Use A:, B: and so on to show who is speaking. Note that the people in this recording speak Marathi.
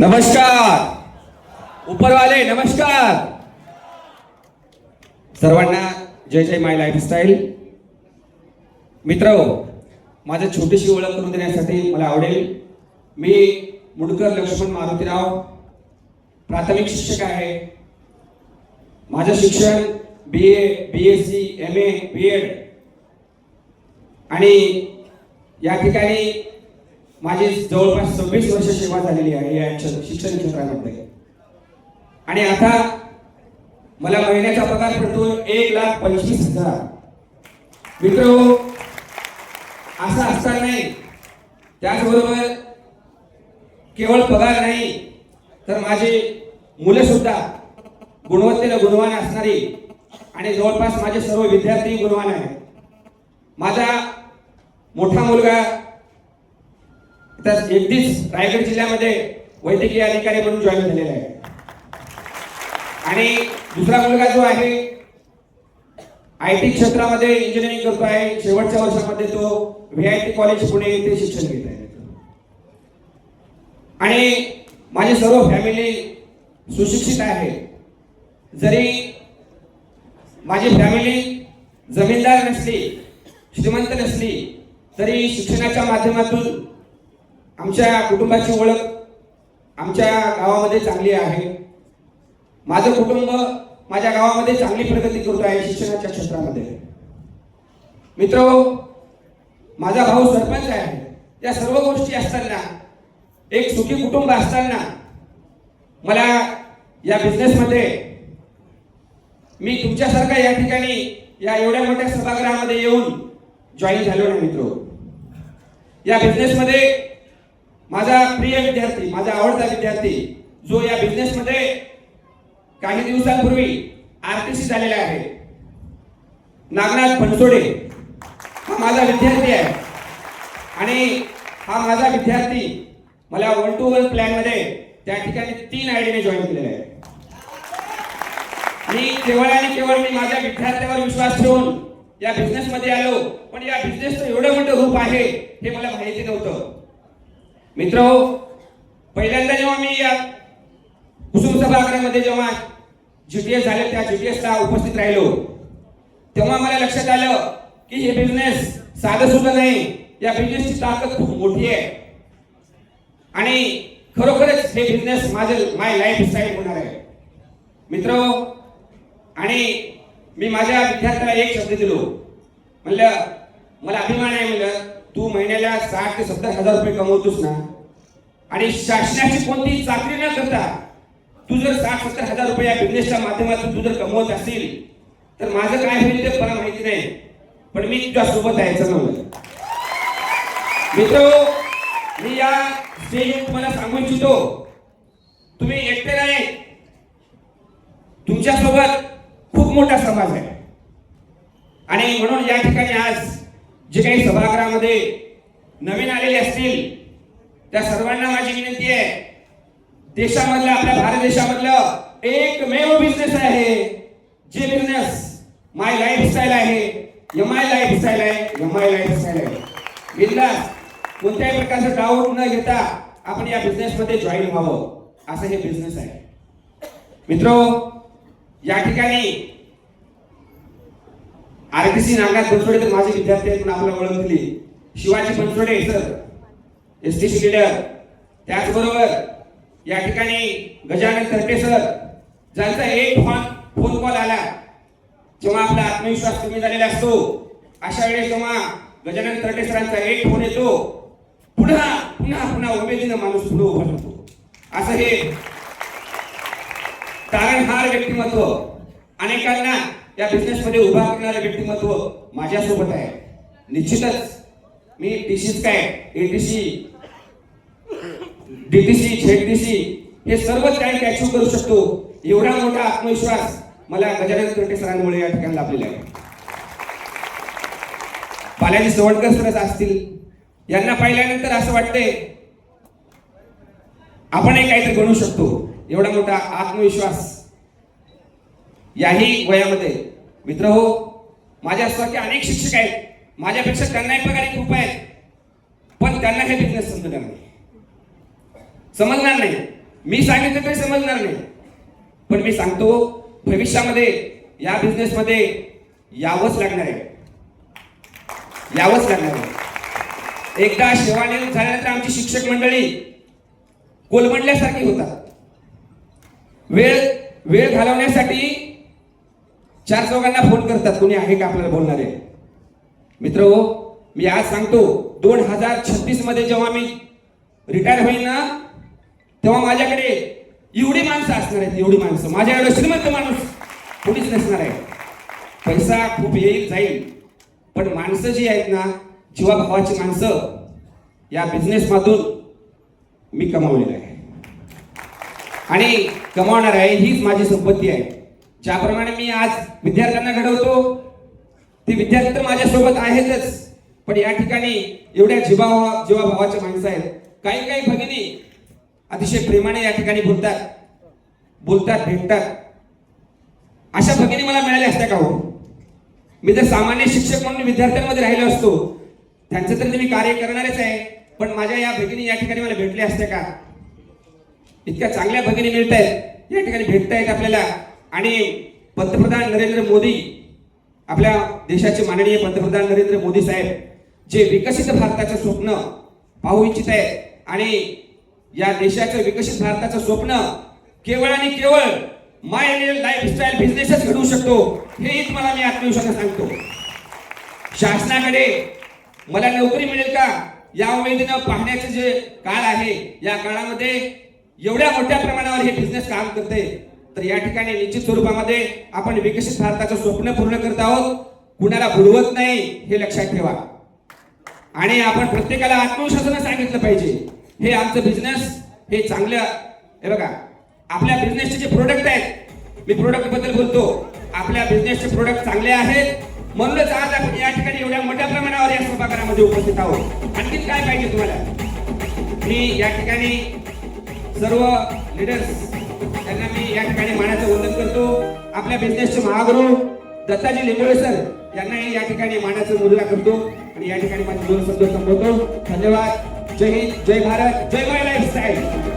A: नमस्कार उपरवाले, नमस्कार सर्वांना. जय जय माय लाईफस्टाईल. मित्र, माझी छोटीशी ओळख करून देण्यासाठी मला आवडेल. मी मुंडकर लक्ष्मण मारुतीराव, प्राथमिक शिक्षक आहे. माझं शिक्षण BA, BSc, MA, BEd आणि या ठिकाणी माझी जवळपास 26 वर्ष सेवा झालेली आहे या शिक्षण क्षेत्रामध्ये. आणि आता मला महिन्याचा पगार पडतो 1,25,000. मित्र, असं असणार नाही. त्याचबरोबर केवळ पगार नाही तर माझे मुलं सुद्धा गुणवत्तेला गुणवान असणारी आणि जवळपास माझे सर्व विद्यार्थी गुणवान आहेत. माझा मोठा मुलगा तर अगदीच रायगड जिल्ह्यामध्ये वैद्यकीय अधिकारी म्हणून जॉईन झालेला आहे. आणि दुसरा मुलगा जो आहे IT क्षेत्रामध्ये इंजिनिअरिंग करतो आहे. शेवटच्या वर्षामध्ये तो VIT कॉलेज पुणे येथे शिक्षण घेत आहे. आणि माझी सर्व फॅमिली सुशिक्षित आहे. जरी माझी फॅमिली जमीनदार नसली, श्रीमंत नसली, तरी शिक्षणाच्या माध्यमातून आमच्या कुटुंबाची ओळख आमच्या गावामध्ये चांगली आहे. माझं कुटुंब माझ्या गावामध्ये चांगली प्रगती करतो आहे शिक्षणाच्या क्षेत्रामध्ये. मित्र, माझा भाऊ सरपंच आहे. या सर्व गोष्टी असताना, एक सुखी कुटुंब असताना मला या बिझनेसमध्ये मी तुमच्यासारखा या ठिकाणी या एवढ्या मोठ्या सभागृहामध्ये येऊन जॉईन झालो ना. मित्र, या बिझनेसमध्ये माझा प्रिय विद्यार्थी, माझा आवडता विद्यार्थी जो या बिझनेसमध्ये काही दिवसांपूर्वी RTC झालेला आहे, नागनाथ बनसोडे, हा माझा विद्यार्थी आहे. आणि हा माझा विद्यार्थी मला 1-to-1 प्लॅन मध्ये त्या ठिकाणी 3 आयडीने जॉईन केलेला आहे. आणि केवळ मी माझ्या विद्यार्थ्यावर विश्वास ठेवून या बिझनेस मध्ये आलो. पण या बिझनेसचं एवढं मोठं रूप आहे हे मला माहिती नव्हतं. मित्र, पहिल्यांदा जेव्हा मी या कुसुम सभागृहामध्ये जेव्हा GTS झाले, त्या GTS ला उपस्थित राहिलो, तेव्हा मला लक्षात आलं की हे बिझनेस साधं सुद्धा नाही. या बिझनेसची ताकद खूप मोठी आहे. आणि खरोखरच हे बिझनेस माय लाईफस्टाईल होणार आहे. मित्र, आणि मी माझ्या विद्यार्थ्याला एक शब्द दिलो. म्हणलं, मला अभिमान आहे, म्हणलं तू महिन्याला 60,000 ते 70,000 रुपये कमवतोस ना, आणि शासनाची कोणती चाकरी न करता तू जर 60,000-70,000 रुपये या बिझनेसच्या माध्यमातून तू जर कमवत असेल तर माझं काय होईल ते मला माहिती नाही, पण मी तुझ्या सोबत यायचं म्हणलं. मित्र, मी या स्टेजवर तुम्हाला सांगू इच्छितो, तुम्ही एकटे नाही, तुमच्या सोबत खूप मोठा समाज आहे. आणि म्हणून या ठिकाणी आज जे काही सभागृहामध्ये नवीन आलेले असतील त्या सर्वांना माझी विनंती आहे, देशामधलं, आपल्या भारत देशामधलं एकमेव बिझनेस आहे जे बिझनेस माय लाईफस्टाईल आहे. MI लाईफस्टाईल आहे. MI लाईफस्टाईल आहे. बिंदास, कोणत्याही प्रकारचं डाऊट न घेता आपण या बिझनेस मध्ये जॉईन व्हावं, असं हे बिझनेस आहे. मित्र, या ठिकाणी RTC नागनाथ बनसोडे तर माझे विद्यार्थी आहेत म्हणून आपल्याला ओळख दिली. Shivaji Bansode sir STC leader, त्याचबरोबर या ठिकाणी गजानन तरटे सर, ज्यांचा एक फोन कॉल आला जेव्हा आपला आत्मविश्वास कमी झालेला असतो, अशा वेळेस जेव्हा गजानन तरटे सरांचा एक फोन येतो, पुन्हा पुन्हा पुन्हा उमेदीनं माणूस पुढे उभा राहतो. असं हे तारणहार व्यक्तिमत्व, अनेकांना या बिझनेस मध्ये उभा करणारे व्यक्तिमत्व माझ्यासोबत आहे. निश्चितच मी TCS काय, ATC, DTC, ZTC हे सर्वच काही अचीव करू शकतो. एवढा मोठा आत्मविश्वास मला गजानन तरटे सरांमुळे या ठिकाणी लाभलेला आहे. बालाजी सवडकर सर असतील, यांना पाहिल्यानंतर असं वाटतंय आपणही काहीतरी बनवू शकतो. एवढा मोठा आत्मविश्वास याही वयामध्ये. मित्र हो, माझ्यासारखे अनेक शिक्षक आहेत, माझ्यापेक्षा त्यांनाही पगारी खूप आहेत, पण त्यांना हे बिझनेस समजणार नाही. मी सांगितलं तरी समजणार नाही, पण मी सांगतो भविष्यामध्ये या बिझनेसमध्ये यावंच लागणार आहे, यावंच लागणार आहे. एकदा सेवानिवृत्त झाल्यानंतर आमची शिक्षक मंडळी कोलमडल्यासारखी होतात. वेळ घालवण्यासाठी चार चौघांना फोन करतात, कोणी आहे का आपल्याला बोलणारे. मित्रहो, मी आज सांगतो 2036 मध्ये जेव्हा मी रिटायर होईल ना, तेव्हा माझ्याकडे एवढी माणसं असणार आहेत, एवढी माणसं. माझ्या एवढं श्रीमंत माणूस कोणीच नसणार आहे. पैसा खूप येईल जाईल, पण माणसं जी आहेत ना, जीवाभावाची माणसं, या बिझनेस मधून मी कमावलेलं आहे आणि कमावणार आहे. हीच माझी संपत्ती आहे. ज्याप्रमाणे मी आज विद्यार्थ्यांना घडवतो, ते विद्यार्थी तर माझ्यासोबत आहेतच, पण या ठिकाणी एवढ्या जीवाभावाच्या माणसं आहेत. काही काही भगिनी अतिशय प्रेमाने या ठिकाणी बोलतात भेटतात. अशा भगिनी मला मिळाल्या असत्या का हो? मी जर सामान्य शिक्षक म्हणून विद्यार्थ्यांमध्ये राहिलो असतो, त्यांचं तर मी कार्य करणारच आहे, पण माझ्या या भगिनी या ठिकाणी मला भेटल्या असत्या का? इतक्या चांगल्या भगिनी मिळत आहेत, या ठिकाणी भेटत आहेत आपल्याला. आणि पंतप्रधान नरेंद्र मोदी, आपल्या देशाचे माननीय पंतप्रधान नरेंद्र मोदी साहेब, जे विकसित भारताचं स्वप्न पाहू इच्छित आहेत आणि या देशाचं विकसित भारताचं स्वप्न केवळ आणि केवळ माय लाईफस्टाईल बिझनेसच घडवू शकतो, हेच मला मी आत्मविश्वासाने सांगतो. शासनाकडे मला नोकरी मिळेल का या उमेदीनं पाहण्याचे जे काळ आहे, या काळामध्ये एवढ्या मोठ्या प्रमाणावर हे बिझनेस काम करते, तर या ठिकाणी निश्चित स्वरूपामध्ये आपण विकसित भारताचं स्वप्न पूर्ण करत आहोत. कुणाला बुडवत नाही हे लक्षात ठेवा. आणि आपण प्रत्येकाला आत्मविश्वासाने सांगितलं पाहिजे, हे आमचं बिझनेस हे चांगलं. हे बघा, आपल्या बिझनेसचे जे प्रोडक्ट आहेत, मी प्रोडक्ट बद्दल बोलतो, आपल्या बिझनेसचे प्रोडक्ट चांगले आहेत, म्हणूनच आज आपण या ठिकाणी एवढ्या मोठ्या प्रमाणावर या सभागृहामध्ये उपस्थित आहोत. आणखी काय पाहिजे तुम्हाला? मी या ठिकाणी सर्व लीडर्स यांना मी या ठिकाणी मानाचं वंदन करतो. आपल्या बिझनेसचे महागुरु दत्ताजी लिंबोळे सर यांनाही या ठिकाणी मानाचं मुजरा करतो आणि या ठिकाणी माझे दोन शब्द संबोधतो. धन्यवाद. जय हिंद, जय भारत, जय माय लाईफस्टाईल.